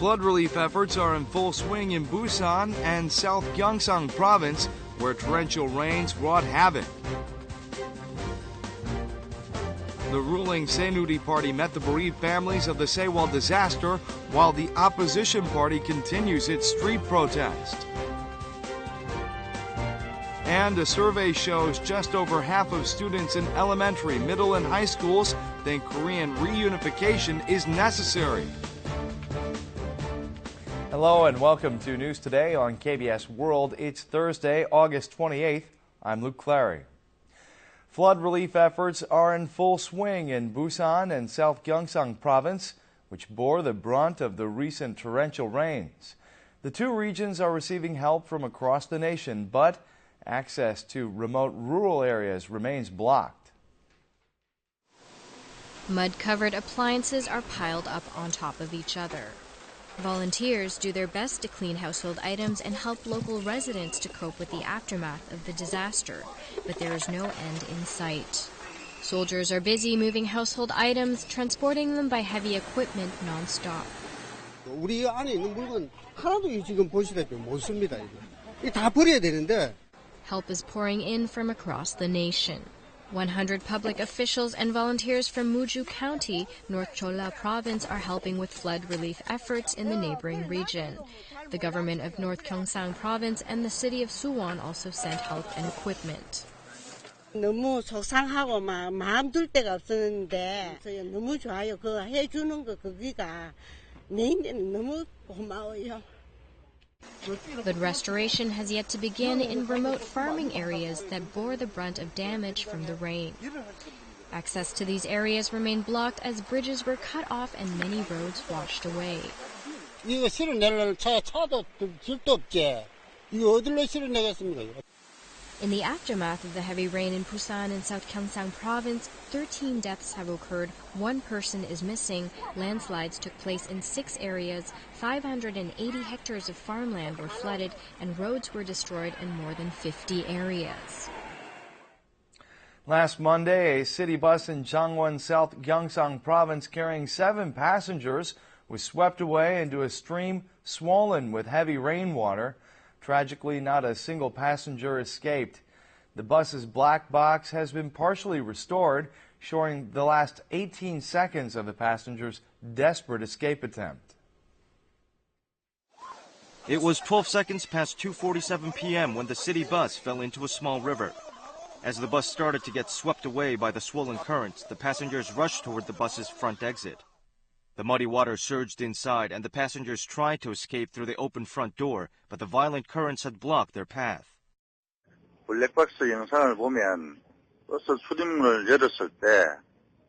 Flood relief efforts are in full swing in Busan and South Gyeongsang province, where torrential rains wrought havoc. The ruling Saenuri party met the bereaved families of the Sewol disaster, while the opposition party continues its street protest. And a survey shows just over half of students in elementary, middle, and high schools think Korean reunification is necessary. Hello and welcome to News Today on KBS World. It's Thursday, August 28th. I'm Luke Clary. Flood relief efforts are in full swing in Busan and South Gyeongsang province, which bore the brunt of the recent torrential rains. The two regions are receiving help from across the nation, but access to remote rural areas remains blocked. Mud-covered appliances are piled up on top of each other. Volunteers do their best to clean household items and help local residents to cope with the aftermath of the disaster, but there is no end in sight. Soldiers are busy moving household items, transporting them by heavy equipment non-stop. 우리 안에 있는 물건 하나도 지금 보시다시피 못 씁니다. 이거 다 버려야 되는데. Help is pouring in from across the nation. 100 public officials and volunteers from Muju County, North Cholla Province are helping with flood relief efforts in the neighboring region. The government of North Gyeongsang Province and the city of Suwon also sent help and equipment. 너무 속상하고 마음 둘 데가 없었는데 너무 좋아요. 그거 해주는 거 거기가 내인데는 너무 고마워요. But restoration has yet to begin in remote farming areas that bore the brunt of damage from the rain. Access to these areas remain blocked as bridges were cut off and many roads washed away. 이거 실어내려면 차도 길도 없지. 이거 어디로 실어내겠습니까? In the aftermath of the heavy rain in Busan and South Gyeongsang Province, 13 deaths have occurred, 1 person is missing, landslides took place in 6 areas, 580 hectares of farmland were flooded, and roads were destroyed in more than 50 areas. Last Monday, a city bus in Changwon, South Gyeongsang Province carrying 7 passengers was swept away into a stream swollen with heavy rainwater. Tragically, not a single passenger escaped. The bus's black box has been partially restored, showing the last 18 seconds of the passenger's desperate escape attempt. It was 12 seconds past 2:47 p.m. when the city bus fell into a small river. As the bus started to get swept away by the swollen currents, the passengers rushed toward the bus's front exit. The muddy water surged inside, and the passengers tried to escape through the open front door, but the violent currents had blocked their path. 블랙박스 영상을 보면 버스 출입문을 열었을 때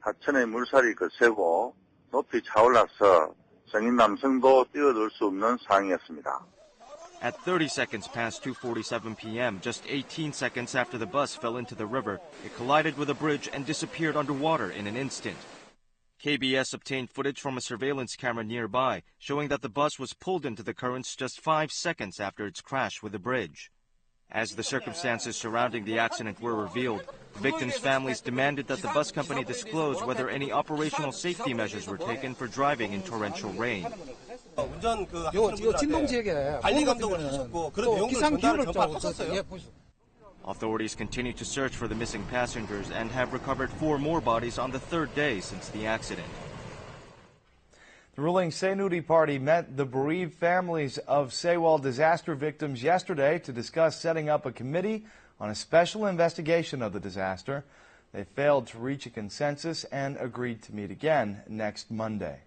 하천의 물살이 거세고 높이 차올라서 성인 남성도 뛰어들 수 없는 상황이었습니다. At 30 seconds past 2:47 p.m., just 18 seconds after the bus fell into the river, it collided with a bridge and disappeared underwater in an instant. KBS obtained footage from a surveillance camera nearby, showing that the bus was pulled into the currents just 5 seconds after its crash with the bridge. As the circumstances surrounding the accident were revealed, the victims' families demanded that the bus company disclose whether any operational safety measures were taken for driving in torrential rain. Authorities continue to search for the missing passengers and have recovered 4 more bodies on the 3rd day since the accident. The ruling Saenuri party met the bereaved families of Sewol disaster victims yesterday to discuss setting up a committee on a special investigation of the disaster. They failed to reach a consensus and agreed to meet again next Monday.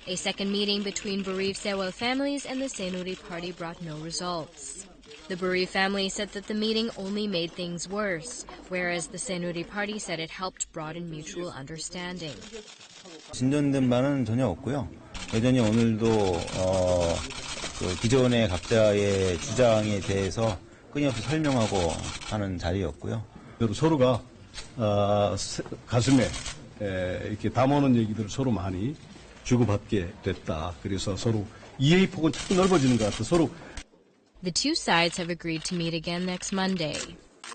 A second meeting between bereaved Sewol families and the Saenuri party brought no results. The bereaved family said that the meeting only made things worse, whereas the Saenuri party said it helped broaden mutual understanding. 진전된 바는 전혀 없고요. 여전히 오늘도 기존의 각자의 주장에 대해서 끊임없이 설명하고 하는 자리였고요. 서로가 가슴에 이렇게 담아오는 얘기들을 서로 많이 주고받게 됐다. 그래서 서로 이해의 폭은 자꾸 넓어지는 것 같아. 서로. The two sides have agreed to meet again next Monday.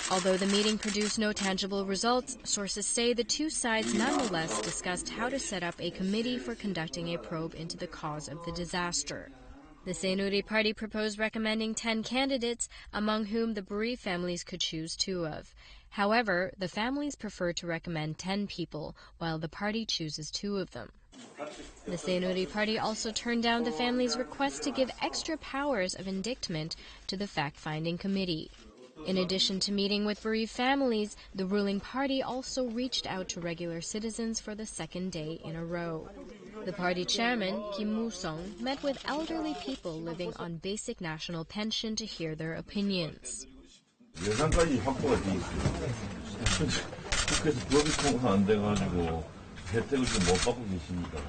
Although the meeting produced no tangible results, sources say the two sides nonetheless discussed how to set up a committee for conducting a probe into the cause of the disaster. The Saenuri Party proposed recommending 10 candidates, among whom the bereaved families could choose 2 of. However, the families prefer to recommend 10 people, while the party chooses 2 of them. The Saenuri Party also turned down the families' request to give extra powers of indictment to the fact-finding committee. In addition to meeting with bereaved families, the ruling party also reached out to regular citizens for the second day in a row. The party chairman, Kim Sung, met with elderly people living on basic national pension to hear their opinions. 예산까지 확보가 돼 있어요. 국회에서 법이 통과 안 돼가지고 혜택을 좀 못 받고 계십니다.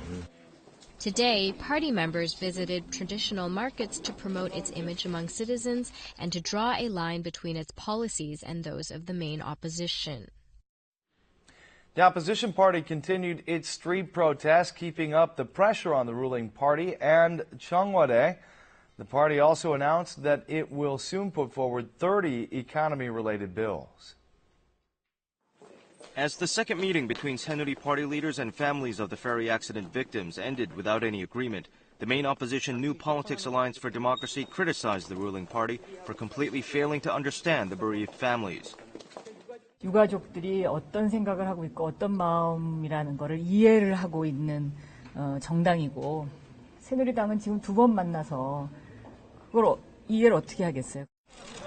Today, party members visited traditional markets to promote its image among citizens and to draw a line between its policies and those of the main opposition. The opposition party continued its street protest, keeping up the pressure on the ruling party and Cheongwade. The party also announced that it will soon put forward 30 economy-related bills. As the second meeting between Saenuri party leaders and families of the ferry accident victims ended without any agreement, the main opposition New Politics Alliance for Democracy criticized the ruling party for completely failing to understand the bereaved families. 유가족들이 어떤 생각을 하고 있고 어떤 마음이라는 것을 이해를 하고 있는 정당이고 새누리당은 지금 2번 만나서 그걸 이해를 어떻게 하겠어요?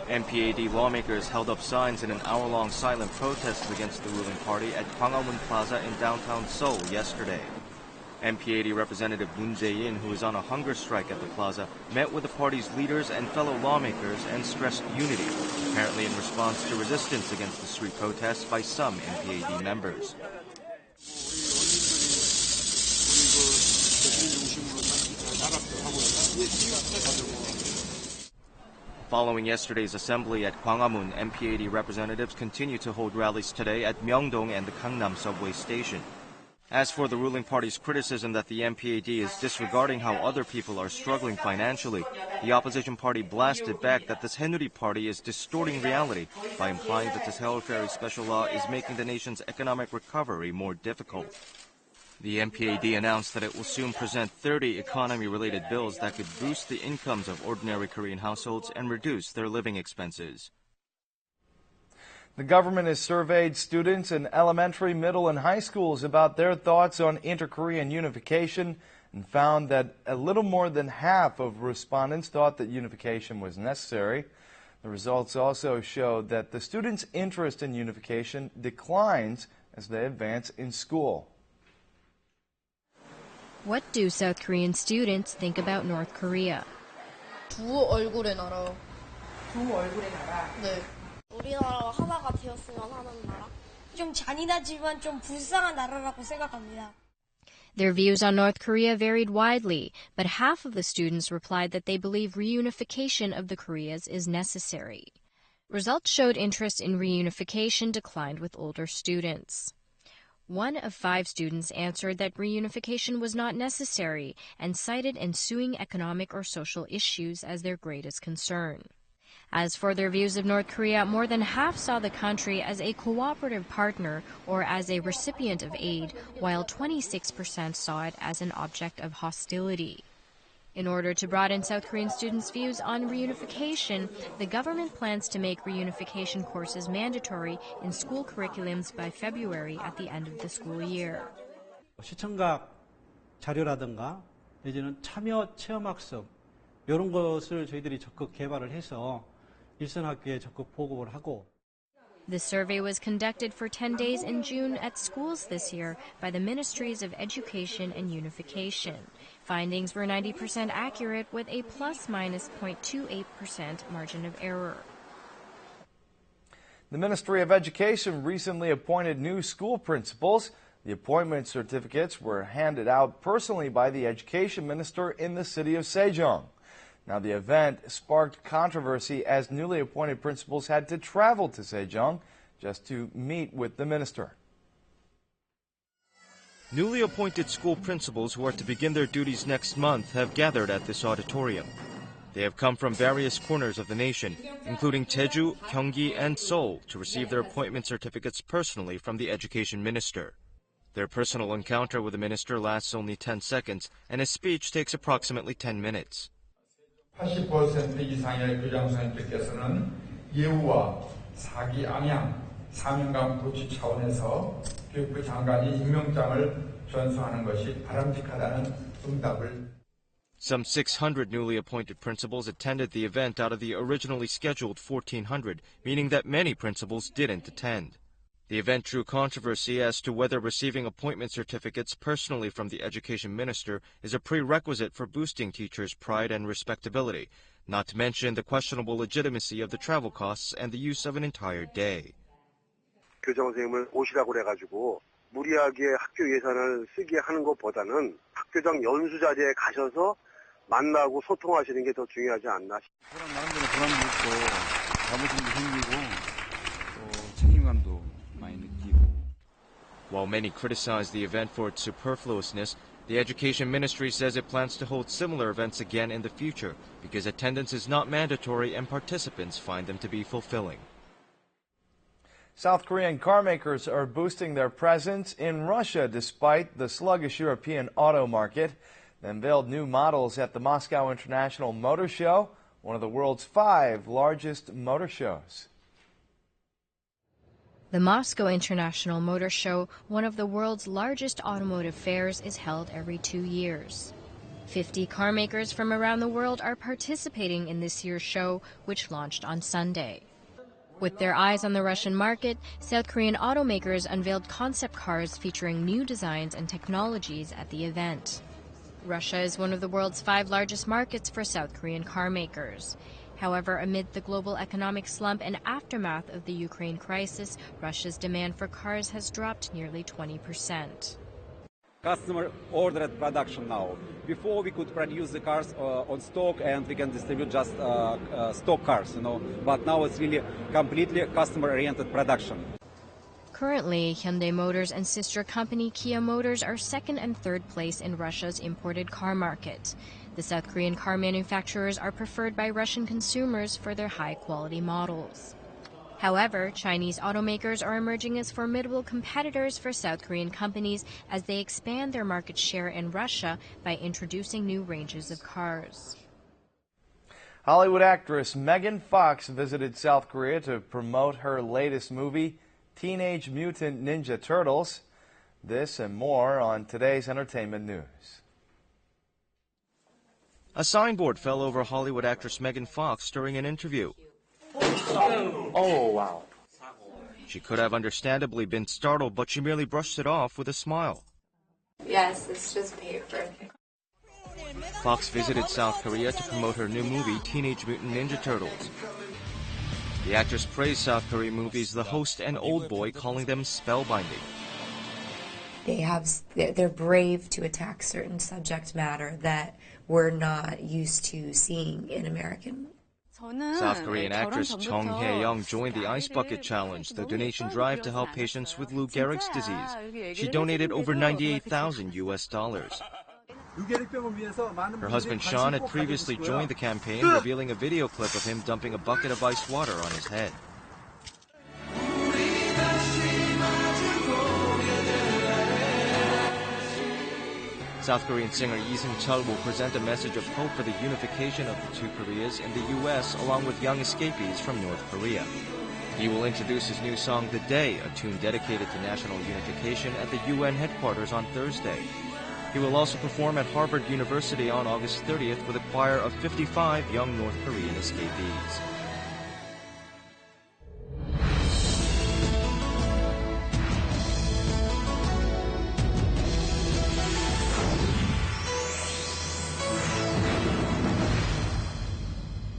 MPAD lawmakers held up signs in an hour-long silent protest against the ruling party at Gyeongsang Plaza in downtown Seoul yesterday. MPAD Representative Moon Jae-in, who is on a hunger strike at the plaza, met with the party's leaders and fellow lawmakers and stressed unity, apparently in response to resistance against the street protests by some MPAD members. Following yesterday's assembly at Gwanghwamun, MPAD representatives continue to hold rallies today at Myeongdong and the Gangnam subway station. As for the ruling party's criticism that the MPAD is disregarding how other people are struggling financially, the opposition party blasted back that the Saenuri party is distorting reality by implying that the Seoul Ferry special law is making the nation's economic recovery more difficult. The MPAD announced that it will soon present 30 economy-related bills that could boost the incomes of ordinary Korean households and reduce their living expenses. The government has surveyed students in elementary, middle, and high schools about their thoughts on inter-Korean unification and found that a little more than half of respondents thought that unification was necessary. The results also showed that the students' interest in unification declines as they advance in school. What do South Korean students think about North Korea? 두 얼굴의 나라. 두 얼굴의 나라. 네. 우리나라가 하나가 되었으면 하는 나라. 좀 잔인하지만 좀 불쌍한 나라라고 생각합니다. Their views on North Korea varied widely, but half of the students replied that they believe reunification of the Koreas is necessary. Results showed interest in reunification declined with older students. 1 of 5 students answered that reunification was not necessary and cited ensuing economic or social issues as their greatest concern. As for their views of North Korea, more than half saw the country as a cooperative partner or as a recipient of aid, while 26% saw it as an object of hostility. In order to broaden South Korean students' views on reunification, the government plans to make reunification courses mandatory in school curriculums by February at the end of the school year. 시청각 자료라든가 내지는 참여 체험학습 이런 것을 저희들이 적극 개발을 해서 일선학교에 적극 보급을 하고. The survey was conducted for 10 days in June at schools this year by the Ministries of Education and Unification. Findings were 90% accurate with a plus-minus 0.28% margin of error. The Ministry of Education recently appointed new school principals. The appointment certificates were handed out personally by the Education Minister in the city of Sejong. Now, the event sparked controversy as newly appointed principals had to travel to Sejong just to meet with the minister. Newly appointed school principals who are to begin their duties next month have gathered at this auditorium. They have come from various corners of the nation, including Jeju, Gyeonggi, and Seoul, to receive their appointment certificates personally from the education minister. Their personal encounter with the minister lasts only 10 seconds, and his speech takes approximately 10 minutes. 80% 이상의 교장선생님께서는 예우와 사기 암양, 사명감 고취 차원에서 교육부 장관이 임명장을 전수하는 것이 바람직하다는 응답을. Some 600 newly appointed principals attended the event out of the originally scheduled 1,400, meaning that many principals didn't attend. The event drew controversy as to whether receiving appointment certificates personally from the education minister is a prerequisite for boosting teachers' pride and respectability, not to mention the questionable legitimacy of the travel costs and the use of an entire day. 교장 선생님을 오시라고 그래가지고 무리하게 학교 예산을 쓰게 하는 것보다는 학교장 연수 자리에 가셔서 만나고 소통하시는 게 더 중요하지 않나. 그런 나름대로 보람도 있고 자부심도 생기고 또 책임감도 많이 느끼고. While many criticize the event for its superfluousness, the Education Ministry says it plans to hold similar events again in the future because attendance is not mandatory and participants find them to be fulfilling. South Korean car makers are boosting their presence in Russia despite the sluggish European auto market. They unveiled new models at the Moscow International Motor Show, one of the world's 5 largest motor shows. The Moscow International Motor Show, one of the world's largest automotive fairs, is held every 2 years. 50 car makers from around the world are participating in this year's show, which launched on Sunday. With their eyes on the Russian market, South Korean automakers unveiled concept cars featuring new designs and technologies at the event. Russia is one of the world's 5 largest markets for South Korean car makers. However, amid the global economic slump and aftermath of the Ukraine crisis, Russia's demand for cars has dropped nearly 20%. Customer ordered production now. Before we could produce the cars on stock and we can distribute just stock cars, But now it's really completely customer-oriented production. Currently, Hyundai Motors and sister company Kia Motors are 2nd and 3rd place in Russia's imported car market. The South Korean car manufacturers are preferred by Russian consumers for their high-quality models. However, Chinese automakers are emerging as formidable competitors for South Korean companies as they expand their market share in Russia by introducing new ranges of cars. Hollywood actress Megan Fox visited South Korea to promote her latest movie, Teenage Mutant Ninja Turtles. This and more on today's entertainment news. A signboard fell over Hollywood actress Megan Fox during an interview. Oh, wow. She could have understandably been startled, but she merely brushed it off with a smile. Yes, it's just paper. Fox visited South Korea to promote her new movie, Teenage Mutant Ninja Turtles. The actress praised South Korean movies The Host and Old Boy, calling them spellbinding. They're brave to attack certain subject matter that we're not used to seeing in American. South Korean actress Jung Hae-young joined the Ice Bucket Challenge, the donation drive to help patients with Lou Gehrig's disease. She donated over $98,000. Her husband Sean had previously joined the campaign, revealing a video clip of him dumping a bucket of ice water on his head. South Korean singer Lee Seung-chul will present a message of hope for the unification of the 2 Koreas in the U.S. along with young escapees from North Korea. He will introduce his new song, The Day, a tune dedicated to national unification at the UN headquarters on Thursday. He will also perform at Harvard University on August 30th with a choir of 55 young North Korean escapees.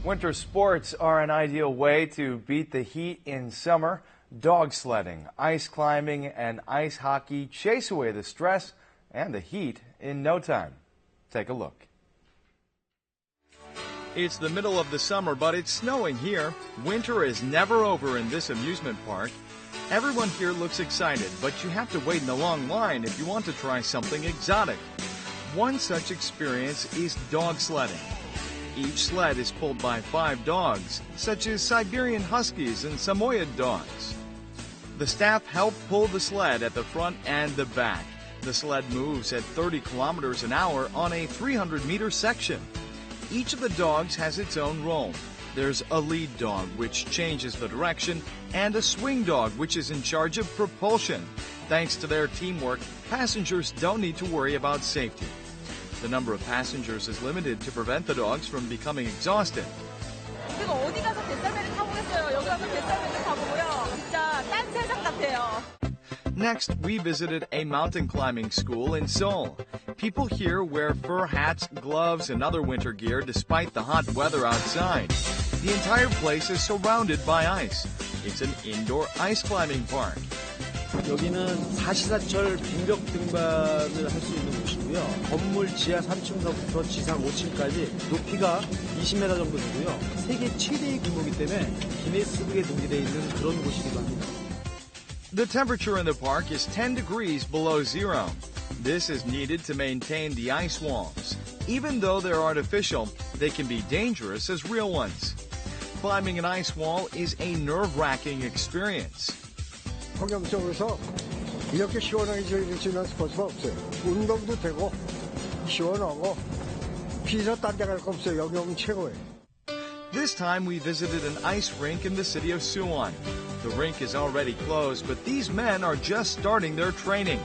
Winter sports are an ideal way to beat the heat in summer. Dog sledding, ice climbing, and ice hockey chase away the stress and the heat in no time. Take a look. It's the middle of the summer, but it's snowing here. Winter is never over in this amusement park. Everyone here looks excited, but you have to wait in a long line if you want to try something exotic. One such experience is dog sledding. Each sled is pulled by 5 dogs, such as Siberian Huskies and Samoyed dogs. The staff help pull the sled at the front and the back. The sled moves at 30 kilometers an hour on a 300-meter section. Each of the dogs has its own role. There's a lead dog, which changes the direction, and a swing dog, which is in charge of propulsion. Thanks to their teamwork, passengers don't need to worry about safety. The number of passengers is limited to prevent the dogs from becoming exhausted. 제가 어디 가서 뱃살매를 타보겠어요. 여기 와서 뱃살매를 타보고요. 진짜 딴 세상 같아요. Next, we visited a mountain climbing school in Seoul. People here wear fur hats, gloves, and other winter gear despite the hot weather outside. The entire place is surrounded by ice. It's an indoor ice climbing park. 여기는 사시사철 빙벽 등반을 할 수 있는 곳이고요. 건물 지하 3층서부터 지상 5층까지 높이가 20m 정도 되고요. 세계 최대의 규모이기 때문에 기네스북에 등재되어 있는 그런 곳이기도 합니다. The temperature in the park is 10 degrees below zero. This is needed to maintain the ice walls. Even though they're artificial, they can be dangerous as real ones. Climbing an ice wall is a nerve-wracking experience. 폭염 속에서 이렇게 시원하게 저희를 지낼 스포츠가 없어요. 운동도 되고 시원하고 비서 딴 데 갈 거 없어요. 여기 오면 최고예요. This time we visited an ice rink in the city of Suwon. The rink is already closed, but these men are just starting their training.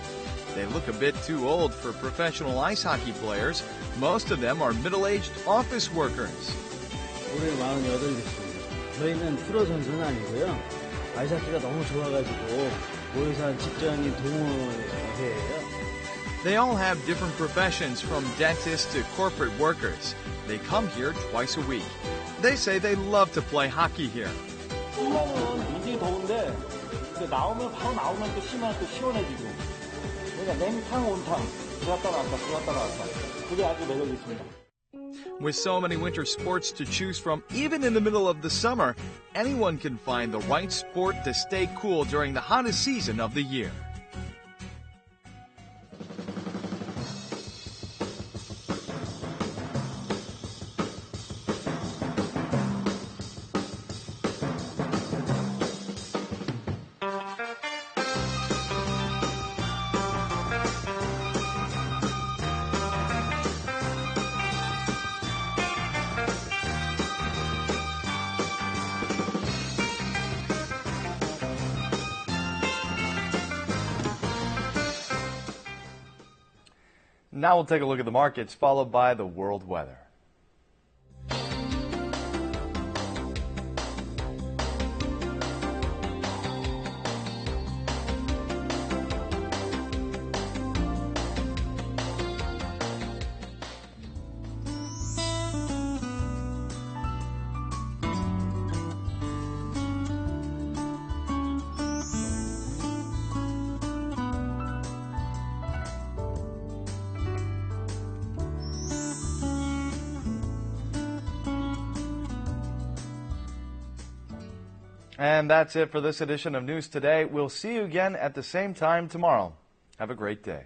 They look a bit too old for professional ice hockey players. Most of them are middle-aged office workers. 올해 48됐습니다. 저희는 프로 선수는 아니고요. 아이스하키가 너무 좋아가지고 모여서 한 직장인 동호회예요. They all have different professions, from dentists to corporate workers. They come here twice a week. They say they love to play hockey here. 수영은 굉장히 더운데 나오면 바로 나오면 또 심하고 또 시원해지고. 그러니까 냉탕, 온탕, 들어갔다 나왔다, 들어갔다 나왔다. 그게 아주 매력이 있습니다. With so many winter sports to choose from, even in the middle of the summer, anyone can find the right sport to stay cool during the hottest season of the year. Now we'll take a look at the markets, followed by the world weather. And that's it for this edition of News Today. We'll see you again at the same time tomorrow. Have a great day.